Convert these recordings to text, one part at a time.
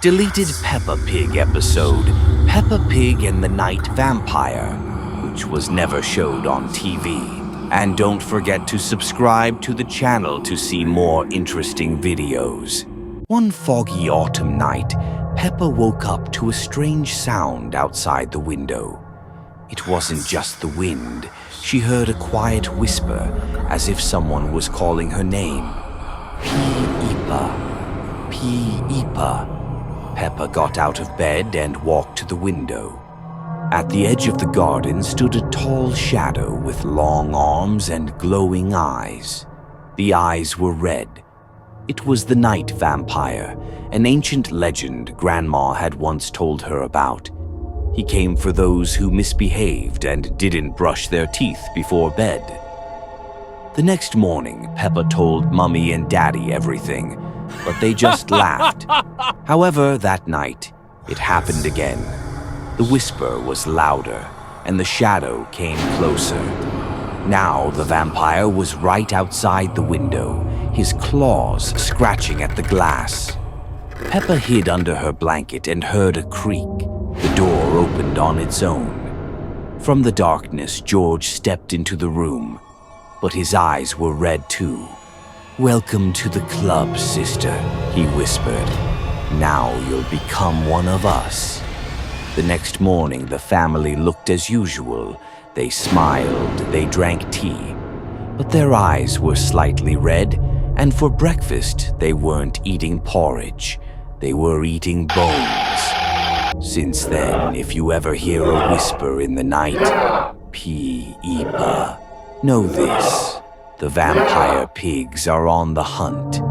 Deleted Peppa Pig episode, Peppa Pig and the Night Vampire, which was never showed on TV. And don't forget to subscribe to the channel to see more interesting videos. One foggy autumn night, Peppa woke up to a strange sound outside the window. It wasn't just the wind. She heard a quiet whisper, as if someone was calling her name. Pe-ipa, Pe-ipa. Peppa got out of bed and walked to the window. At the edge of the garden stood a tall shadow with long arms and glowing eyes. The eyes were red. It was the night vampire, an ancient legend Grandma had once told her about. He came for those who misbehaved and didn't brush their teeth before bed. The next morning, Peppa told Mummy and Daddy everything, but they just laughed. However, that night, it happened again. The whisper was louder, and the shadow came closer. Now the vampire was right outside the window, his claws scratching at the glass. Peppa hid under her blanket and heard a creak. The door opened on its own. From the darkness, George stepped into the room, but his eyes were red too. "Welcome to the club, sister," he whispered. "Now you'll become one of us." The next morning, the family looked as usual. They smiled, they drank tea, but their eyes were slightly red, and for breakfast, they weren't eating porridge. They were eating bones. Since then, if you ever hear a whisper in the night, Pe-ipa, know this. The vampire pigs are on the hunt.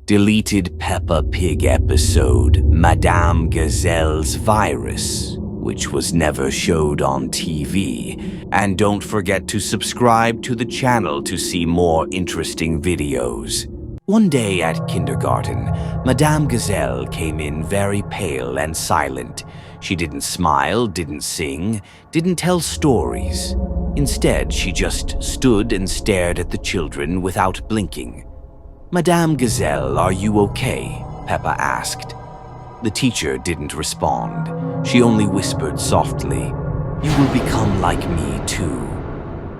Deleted Peppa Pig episode, Madame Gazelle's Virus, which was never showed on TV. And don't forget to subscribe to the channel to see more interesting videos. One day at kindergarten, Madame Gazelle came in very pale and silent. She didn't smile, didn't sing, didn't tell stories. Instead, she just stood and stared at the children without blinking. "Madame Gazelle, are you okay?" Peppa asked. The teacher didn't respond. She only whispered softly, "You will become like me too."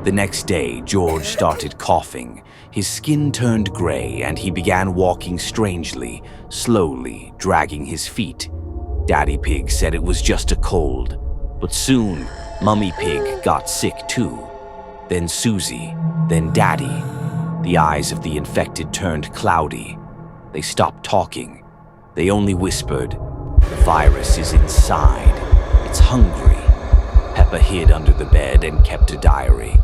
The next day, George started coughing. His skin turned gray and he began walking strangely, slowly, dragging his feet. Daddy Pig said it was just a cold, but soon, Mummy Pig got sick too. Then Susie, then Daddy. The eyes of the infected turned cloudy. They stopped talking. They only whispered, "The virus is inside. It's hungry." Peppa hid under the bed and kept a diary.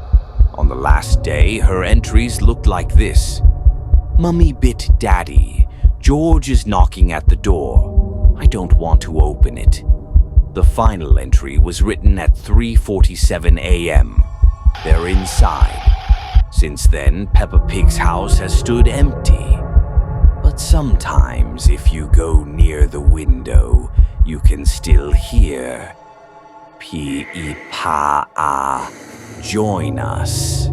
On the last day, her entries looked like this. "Mummy bit Daddy. George is knocking at the door. I don't want to open it." The final entry was written at 3:47 a.m. They're inside. Since then, Peppa Pig's house has stood empty. But sometimes, if you go near the window, you can still hear Pe-ipa. Join us.